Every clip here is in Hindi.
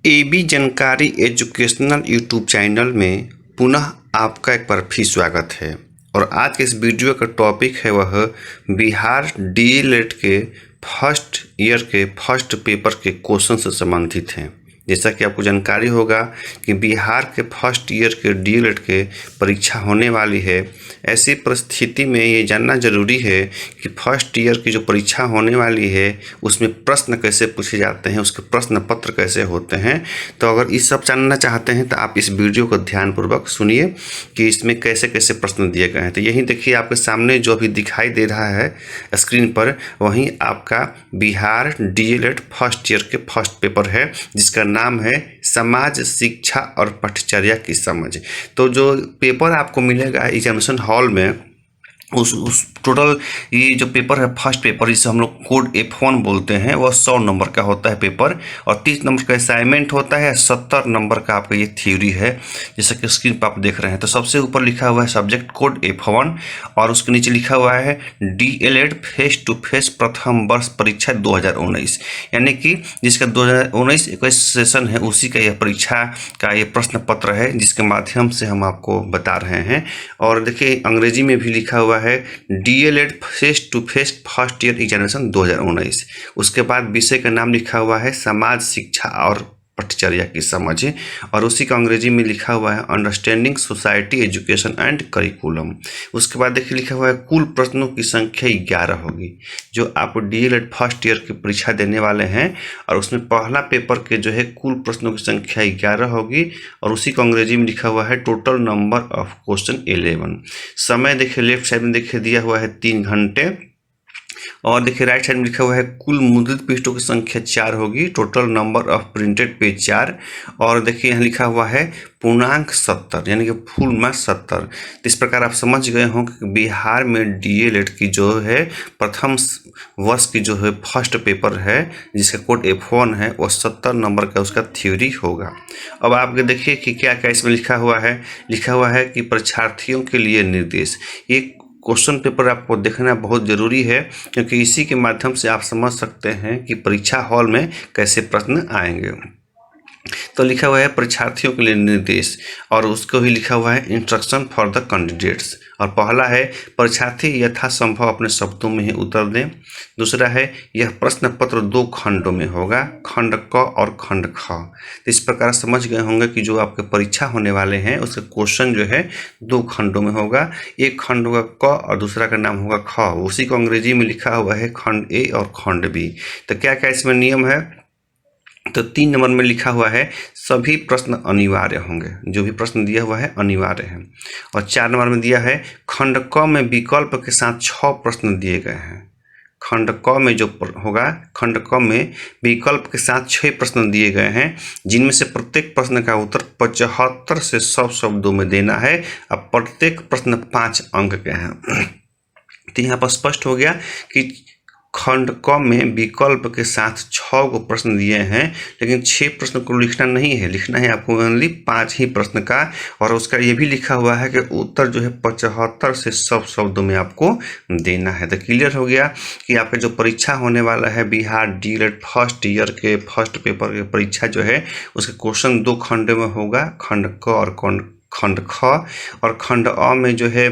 एबी जानकारी एजुकेशनल यूट्यूब चैनल में पुनः आपका एक बार फिर स्वागत है। और आज के इस वीडियो का टॉपिक है वह बिहार डीएलएड के फर्स्ट ईयर के फर्स्ट पेपर के क्वेश्चन से संबंधित हैं। जैसा कि आपको जानकारी होगा कि बिहार के फर्स्ट ईयर के डीएलएड के परीक्षा होने वाली है। ऐसी परिस्थिति में ये जानना ज़रूरी है कि फर्स्ट ईयर की जो परीक्षा होने वाली है उसमें प्रश्न कैसे पूछे जाते हैं, उसके प्रश्न पत्र कैसे होते हैं। तो अगर ये सब जानना चाहते हैं तो आप इस वीडियो को ध्यानपूर्वक सुनिए कि इसमें कैसे कैसे प्रश्न दिए गए हैं। तो यही देखिए, आपके सामने जो अभी दिखाई दे रहा है स्क्रीन पर, वहीं आपका बिहार डीएलएड फर्स्ट ईयर के फर्स्ट पेपर है, जिसका नाम है समाज शिक्षा और पठचर्या की समझ। तो जो पेपर आपको मिलेगा एग्जामिनेशन हॉल में, उस टोटल ये जो पेपर है फर्स्ट पेपर, जिसे हम लोग कोड F1 बोलते हैं, वह 100 नंबर का होता है पेपर, और 30 नंबर का असाइनमेंट होता है, 70 नंबर का आपका ये थ्योरी है, जैसा कि स्क्रीन पर आप देख रहे हैं। तो सबसे ऊपर लिखा हुआ है सब्जेक्ट कोड F1 और उसके नीचे लिखा हुआ है डीएलएड फेस टू फेस प्रथम वर्ष परीक्षा 2019, यानी कि जिसका 2019-21 सेशन है उसी का यह परीक्षा का ये प्रश्न पत्र है, जिसके माध्यम से हम आपको बता रहे हैं। और देखिए, अंग्रेजी में भी लिखा हुआ है DElEd face to face first year examination 2019। उसके बाद विषय का नाम लिखा हुआ है समाज शिक्षा और पठचर्या की समझ, और उसी का अंग्रेजी में लिखा हुआ है understanding society education and curriculum. उसके बाद देखिए लिखा हुआ है कुल प्रश्नों की संख्या 11 होगी जो आप डीएलएड फर्स्ट ईयर की परीक्षा देने वाले हैं, और उसमें पहला पेपर के जो है कुल प्रश्नों की संख्या 11 होगी, और उसी को अंग्रेजी में लिखा हुआ है टोटल नंबर ऑफ क्वेश्चन 11। समय देखिए लेफ्ट साइड में देखिए दिया हुआ है 3 घंटे, और देखिए राइट साइड में लिखा हुआ है कुल मुद्रित पृष्ठों की संख्या 4 होगी, total number of printed page 4। और देखिए यहाँ लिखा हुआ है पूर्णांक 70, यानी कि फुल मार्क्स 70। तो इस प्रकार आप समझ गए हों कि बिहार में डीएलएड की जो है प्रथम वर्ष की जो है फर्स्ट पेपर है, जिसका कोड F1 है, वो 70 नंबर का उसका थ्योरी होगा। अब आप देखिए कि क्या क्या इसमें लिखा हुआ है कि परीक्षार्थियों के लिए निर्देश। एक क्वेश्चन पेपर आपको देखना बहुत ज़रूरी है, क्योंकि इसी के माध्यम से आप समझ सकते हैं कि परीक्षा हॉल में कैसे प्रश्न आएंगे। तो लिखा हुआ है परीक्षार्थियों के लिए निर्देश, और उसको ही लिखा हुआ है इंस्ट्रक्शन फॉर द कैंडिडेट्स। और पहला है परीक्षार्थी यथासंभव अपने शब्दों में ही उत्तर दें। दूसरा है यह प्रश्न पत्र 2 खंडों में होगा, खंड क और खंड ख। तो इस प्रकार समझ गए होंगे कि जो आपके परीक्षा होने वाले हैं उसके क्वेश्चन जो है 2 खंडों में होगा। एक खंड होगा क और दूसरा का नाम होगा ख। उसी को अंग्रेजी में लिखा हुआ है खंड ए और खंड बी। तो क्या क्या इसमें नियम है, तो 3 नंबर में लिखा हुआ है सभी प्रश्न अनिवार्य होंगे, जो भी प्रश्न दिया हुआ है अनिवार्य है। और 4 नंबर में दिया है खंड क में विकल्प के साथ 6 प्रश्न दिए गए हैं। खंड क में जो होगा, खंड क में विकल्प के साथ 6 प्रश्न दिए गए हैं, जिनमें से प्रत्येक प्रश्न का उत्तर 75 से 100 शब्दों में देना है। अब प्रत्येक प्रश्न 5 अंक के हैं। तो यहाँ पर स्पष्ट हो गया कि खंड क में विकल्प के साथ 6 को प्रश्न दिए हैं, लेकिन 6 प्रश्न को लिखना नहीं है, लिखना है आपको ओनली 5 ही प्रश्न का। और उसका ये भी लिखा हुआ है कि उत्तर जो है 75 से 100 शब्दों में आपको देना है। तो क्लियर हो गया कि आपका जो परीक्षा होने वाला है बिहार डीएलएड फर्स्ट ईयर के फर्स्ट पेपर की परीक्षा जो है उसका क्वेश्चन 2 खंड में होगा, खंड क और खंड ख। और खंड अ में जो है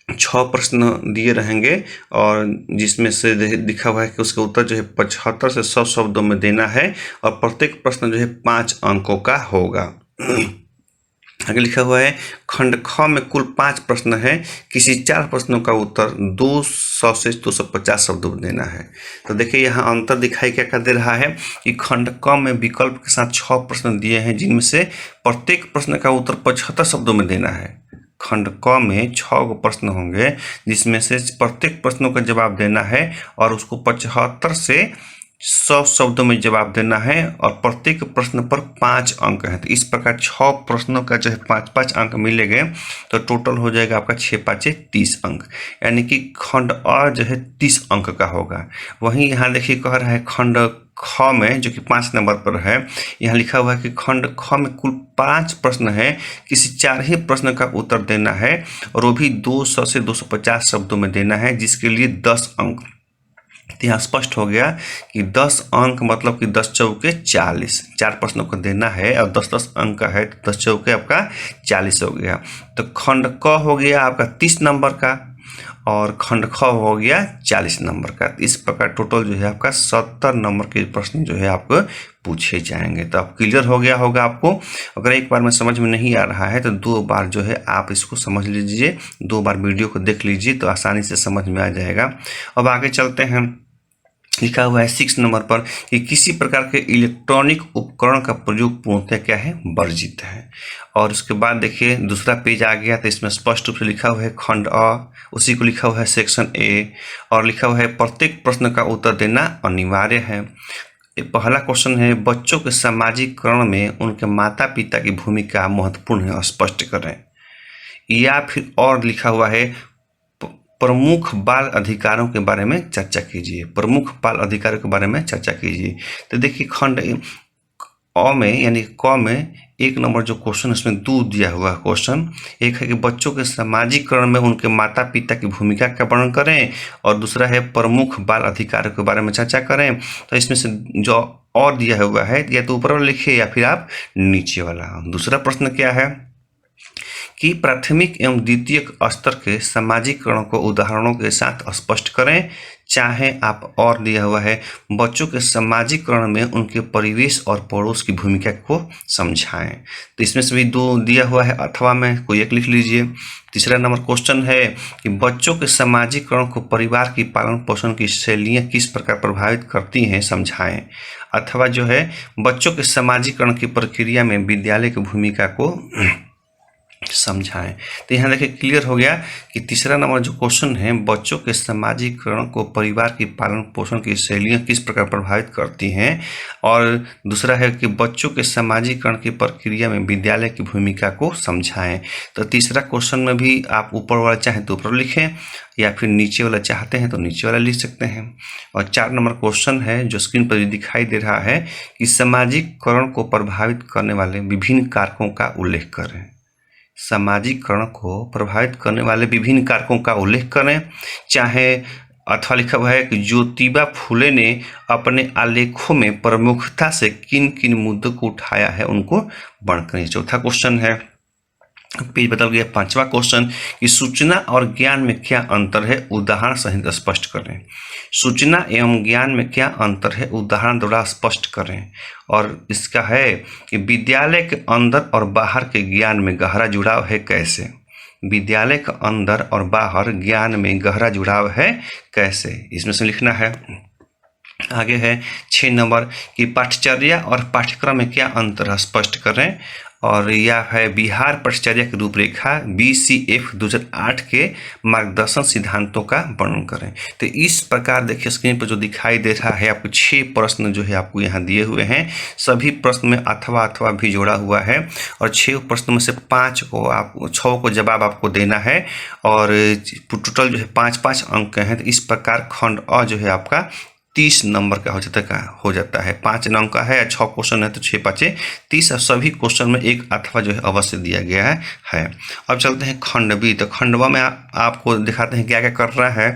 6 प्रश्न दिए रहेंगे, और जिसमें से लिखा हुआ है कि उसका उत्तर जो है 75 से 100 शब्दों में देना है, और प्रत्येक प्रश्न जो है 5 अंकों का होगा। आगे लिखा हुआ है खंड ख में कुल 5 प्रश्न है, किसी 4 प्रश्नों का उत्तर 200 से 250 शब्दों में देना है। तो देखिए यहाँ अंतर दिखाई क्या कर दे रहा है कि खंड क में विकल्प के साथ 6 प्रश्न दिए हैं, जिनमें से प्रत्येक प्रश्न का उत्तर 75 शब्दों में देना है। खंड क में 6 प्रश्न होंगे, जिसमें से प्रत्येक प्रश्नों का जवाब देना है और उसको 75 से 100 शब्दों में जवाब देना है, और प्रत्येक प्रश्न पर 5 अंक है। तो इस प्रकार 6 प्रश्नों का जो है 5-5 अंक मिलेंगे, तो टोटल हो जाएगा आपका 6×5 30 अंक, यानी कि खंड अ जो है 30 अंक का होगा। वहीं यहाँ देखिए कह रहा है खंड ख में, जो कि 5 नंबर पर है, यहाँ लिखा हुआ है कि खंड ख में कुल 5 प्रश्न है, किसी 4 ही प्रश्न का उत्तर देना है, और वो भी 200 से 250 शब्दों में देना है, जिसके लिए 10 अंक तो यहाँ स्पष्ट हो गया कि 10 अंक मतलब कि 10 चौके 40, 4 प्रश्नों को देना है और 10-10 अंक का है तो 10 चौके आपका 40 हो गया। तो खंड क हो गया आपका 30 नंबर का और खंड ख हो गया 40 नंबर का। इस प्रकार टोटल जो है आपका 70 नंबर के प्रश्न जो है आपको पूछे जाएंगे। तो अब क्लियर हो गया होगा आपको। अगर एक बार में समझ में नहीं आ रहा है तो 2 बार जो है आप इसको समझ लीजिए, 2 बार वीडियो को देख लीजिए तो आसानी से समझ में आ जाएगा। अब आगे चलते हैं। लिखा हुआ है 6 नंबर पर कि किसी प्रकार के इलेक्ट्रॉनिक उपकरण का प्रयोग पूर्णतः क्या है, वर्जित है। और उसके बाद देखिए दूसरा पेज आ गया तो इसमें स्पष्ट रूप से लिखा हुआ है खंड अ, उसी को लिखा हुआ है सेक्शन ए और लिखा हुआ है प्रत्येक प्रश्न का उत्तर देना अनिवार्य है। पहला क्वेश्चन है बच्चों के सामाजिकरण में उनके माता पिता की भूमिका महत्वपूर्ण है, स्पष्ट करें। या फिर और लिखा हुआ है प्रमुख बाल अधिकारों के बारे में चर्चा कीजिए, प्रमुख बाल अधिकारों के बारे में चर्चा कीजिए। तो देखिए खंड अ में यानी क में 1 नंबर जो क्वेश्चन इसमें 2 दिया हुआ क्वेश्चन, एक है कि बच्चों के सामाजिकरण में उनके माता पिता की भूमिका का वर्णन करें और दूसरा है प्रमुख बाल अधिकारों के बारे में चर्चा करें। तो इसमें से जो और दिया हुआ है या तो ऊपर वाला लिखिए या फिर आप नीचे वाला। दूसरा प्रश्न क्या है कि प्राथमिक एवं द्वितीयक स्तर के सामाजिकरण को उदाहरणों के साथ स्पष्ट करें। चाहे आप और दिया हुआ है बच्चों के सामाजिकरण में उनके परिवेश और पड़ोस की भूमिका को समझाएं। तो इसमें से भी 2 दिया हुआ है, अथवा में कोई एक लिख लीजिए। तीसरा नंबर क्वेश्चन है कि बच्चों के सामाजिकरण को परिवार की पालन पोषण की शैलियाँ किस प्रकार प्रभावित करती हैं, समझाएं। अथवा जो है बच्चों के सामाजिकरण की प्रक्रिया में विद्यालय की भूमिका को समझाएं। तो यहाँ देखिए क्लियर हो गया कि तीसरा नंबर जो क्वेश्चन है बच्चों के सामाजिकरण को परिवार की पालन पोषण की शैलियाँ किस प्रकार प्रभावित करती हैं और दूसरा है कि बच्चों के सामाजिकरण की प्रक्रिया में विद्यालय की भूमिका को समझाएं। तो तीसरा क्वेश्चन में भी आप ऊपर वाला चाहें तो ऊपर लिखें या फिर नीचे वाला चाहते हैं तो नीचे वाला लिख सकते हैं। और 4 नंबर क्वेश्चन है जो स्क्रीन पर दिखाई दे रहा है कि सामाजिकरण को प्रभावित करने वाले विभिन्न कारकों का उल्लेख करें। सामाजिकरण को प्रभावित करने वाले विभिन्न कारकों का उल्लेख करें। चाहे अथवा लिखा हुआ है कि ज्योतिबा फुले ने अपने आलेखों में प्रमुखता से किन किन मुद्दों को उठाया है उनको वर्णन करें। चौथा क्वेश्चन है, पेज बदल गया। 5वां क्वेश्चन कि सूचना और ज्ञान में क्या अंतर है, उदाहरण सहित स्पष्ट करें। सूचना एवं ज्ञान में क्या अंतर है, उदाहरण द्वारा स्पष्ट करें। और इसका है कि विद्यालय के अंदर और बाहर के ज्ञान में गहरा जुड़ाव है, कैसे। विद्यालय के अंदर और बाहर ज्ञान में गहरा जुड़ाव है कैसे, इसमें से लिखना है। आगे है 6 नंबर कि पाठ्यचर्या और पाठ्यक्रम में क्या अंतर है, स्पष्ट करें। और यह है बिहार पाठ्यचर्या की रूपरेखा BCF 2008 के मार्गदर्शन सिद्धांतों का वर्णन करें। तो इस प्रकार देखिए स्क्रीन पर जो दिखाई दे रहा है आपको 6 प्रश्न जो है आपको यहाँ दिए हुए हैं। सभी प्रश्न में अथवा अथवा भी जोड़ा हुआ है और 6 प्रश्नों में से 5 को आप 6 को जवाब आपको देना है और टोटल जो है 5-5 अंक हैं। तो इस प्रकार खंड अ जो है आपका 30 नंबर का हो जाता है। 5 अंक का है या 6 क्वेश्चन है तो 6×5 30 और सभी क्वेश्चन में एक अथवा जो है अवश्य दिया गया है। अब चलते हैं खंड बी। तो खंड ब में आपको दिखाते हैं क्या क्या कर रहा है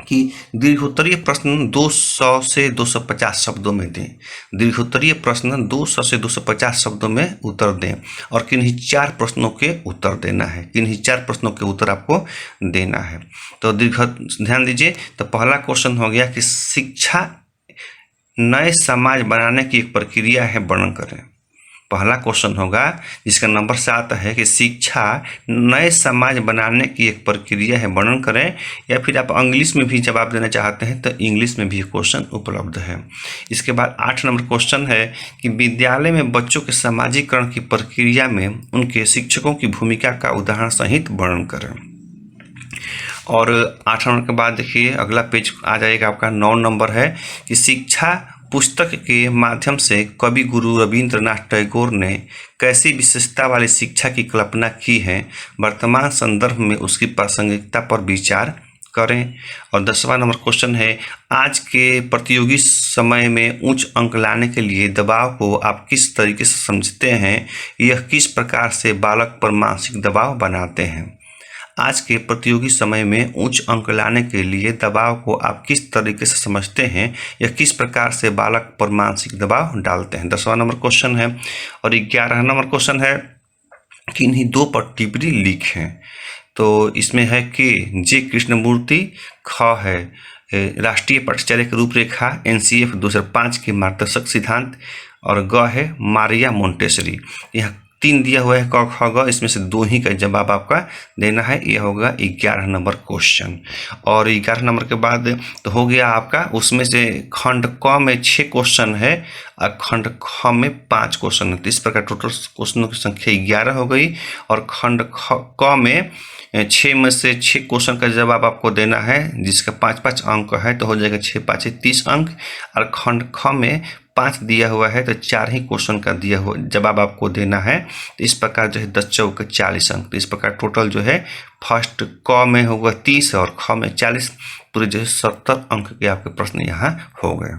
कि दीर्घोत्तरीय प्रश्न 200 से 250 शब्दों में दें। दीर्घोत्तरीय प्रश्न 200 से 250 शब्दों में उत्तर दें और किन्हीं 4 प्रश्नों के उत्तर देना है। किन्हीं 4 प्रश्नों के उत्तर आपको देना है। तो ध्यान दीजिए। तो पहला क्वेश्चन हो गया कि शिक्षा नए समाज बनाने की एक प्रक्रिया है, वर्णन करें। पहला क्वेश्चन होगा जिसका नंबर 7 है कि शिक्षा नए समाज बनाने की एक प्रक्रिया है, वर्णन करें। या फिर आप इंग्लिश में भी जवाब देना चाहते हैं तो इंग्लिश में भी क्वेश्चन उपलब्ध है। इसके बाद 8 नंबर क्वेश्चन है कि विद्यालय में बच्चों के सामाजिकरण की प्रक्रिया में उनके शिक्षकों की भूमिका का उदाहरण सहित वर्णन करें। और 8 नंबर के बाद देखिए अगला पेज आ जाएगा आपका 9 नंबर है कि शिक्षा पुस्तक के माध्यम से कवि गुरु रविंद्रनाथ टैगोर ने कैसी विशेषता वाली शिक्षा की कल्पना की है, वर्तमान संदर्भ में उसकी प्रासंगिकता पर विचार करें। और 10वां नंबर क्वेश्चन है आज के प्रतियोगी समय में उच्च अंक लाने के लिए दबाव को आप किस तरीके से समझते हैं, यह किस प्रकार से बालक पर मानसिक दबाव बनाते हैं। आज के प्रतियोगी समय में उच्च अंक लाने के लिए दबाव को आप किस तरीके से समझते हैं या किस प्रकार से बालक पर मानसिक दबाव डालते हैं। 10वां नंबर क्वेश्चन है। और 11वां नंबर क्वेश्चन है कि इन्हीं 2 पर टिप्पणी लिखें। तो इसमें है कि जे कृष्णमूर्ति, ख है राष्ट्रीय पटचर्या की रूपरेखा NCF 2005 के मार्गदर्शक सिद्धांत, और ग है मारिया मोंटेसरी। यहाँ 3 दिया हुआ है क ख ग, इसमें से 2 ही का जवाब आपका देना है। ये होगा 11 नंबर क्वेश्चन। और 11 नंबर के बाद तो हो गया आपका, उसमें से खंड क में 6 क्वेश्चन है और खंड ख में 5 क्वेश्चन है। तो इस प्रकार टोटल क्वेश्चनों की संख्या 11 हो गई। और खंड क में 6 में से 6 क्वेश्चन का जवाब आपको देना है, जिसका 5-5 अंक है, तो हो जाएगा 6×5 30 अंक। और खंड ख में 5 दिया हुआ है, तो 4 ही क्वेश्चन का दिया हुआ जवाब आपको देना है। तो इस प्रकार जो है 10 चौके 40 अंक। तो इस प्रकार टोटल जो है फर्स्ट क में होगा 30 और ख में 40, पूरे जो है 70 अंक के आपके प्रश्न यहाँ हो गए।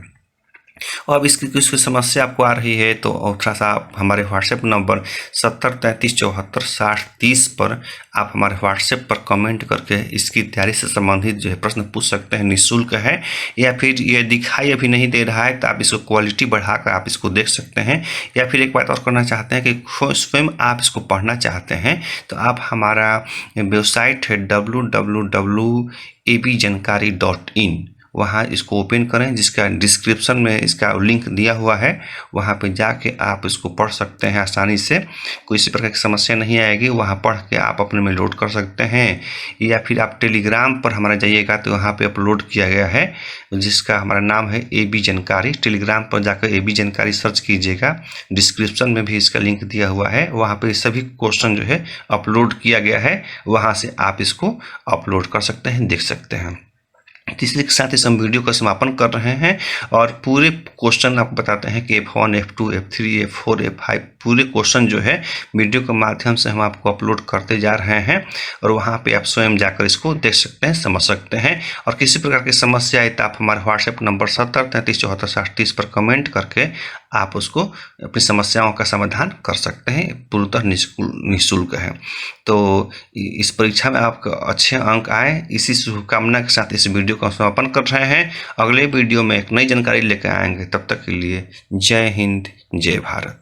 और अब इसकी कुछ समस्या आपको आ रही है तो थोड़ा सा आप हमारे व्हाट्सएप नंबर 7033746030 पर आप हमारे व्हाट्सएप पर कमेंट करके इसकी तैयारी से संबंधित जो है प्रश्न पूछ सकते हैं। निःशुल्क है। या फिर ये दिखाई अभी नहीं दे रहा है तो आप इसको क्वालिटी बढ़ाकर आप इसको देख सकते हैं। या फिर एक बात और करना चाहते हैं कि स्वयं आप इसको पढ़ना चाहते हैं तो आप हमारा वेबसाइट है www.abjanकारी.in, वहाँ इसको ओपन करें, जिसका डिस्क्रिप्शन में इसका लिंक दिया हुआ है। वहाँ पे जाके आप इसको पढ़ सकते हैं आसानी से, कोई इसी प्रकार की समस्या नहीं आएगी। वहाँ पढ़ के आप अपने में लोड कर सकते हैं। या फिर आप टेलीग्राम पर हमारा जाइएगा तो वहाँ पे अपलोड किया गया है, जिसका हमारा नाम है AB जानकारी। टेलीग्राम पर जाकर AB जानकारी सर्च कीजिएगा, डिस्क्रिप्शन में भी इसका लिंक दिया हुआ है। वहाँ पे सभी क्वेश्चन जो है अपलोड किया गया है, वहाँ से आप इसको अपलोड कर सकते हैं, देख सकते हैं। इसी के साथ इस हम वीडियो का समापन कर रहे हैं और पूरे क्वेश्चन आपको बताते हैं कि F1, F2, F3, F4, F5 पूरे क्वेश्चन जो है वीडियो के माध्यम से हम आपको अपलोड करते जा रहे हैं। और वहां पे आप स्वयं जाकर इसको देख सकते हैं, समझ सकते हैं। और किसी प्रकार की समस्या आए तो आप हमारे व्हाट्सएप नंबर 7033746030 पर कमेंट करके आप उसको अपनी समस्याओं का समाधान कर सकते हैं। पूर्णतः निःशुल्क है। तो इस परीक्षा में आपको अच्छे अंक आए, इसी शुभकामना के साथ इस वीडियो का समापन कर रहे हैं। अगले वीडियो में एक नई जानकारी लेकर आएंगे। तब तक के लिए जय हिंद, जय भारत।